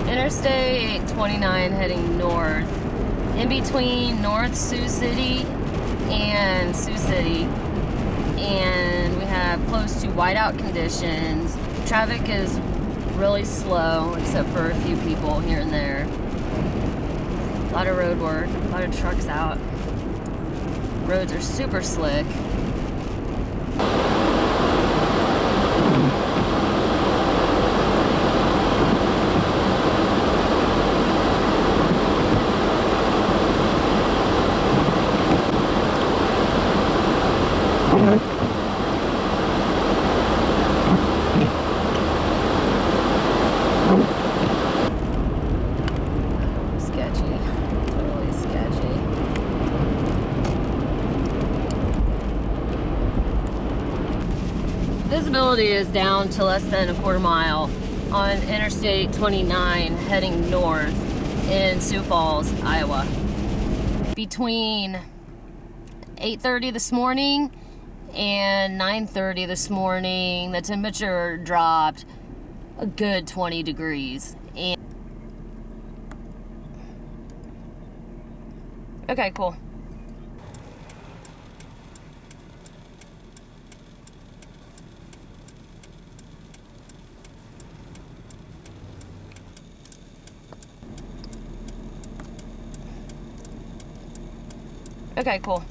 Interstate 29 heading north, in between North Sioux City and Sioux City, and we have close to whiteout conditions. Traffic is really slow except for a few people here and there. A lot of road work, a lot of trucks out. Roads are super slick. Sketchy, totally sketchy. Visibility is down to less than a quarter mile on Interstate 29 heading north in Sioux Falls, Iowa. Between 8:30 this morning and 9:30 this morning, the temperature dropped a good 20 degrees. And okay, cool. Okay, cool.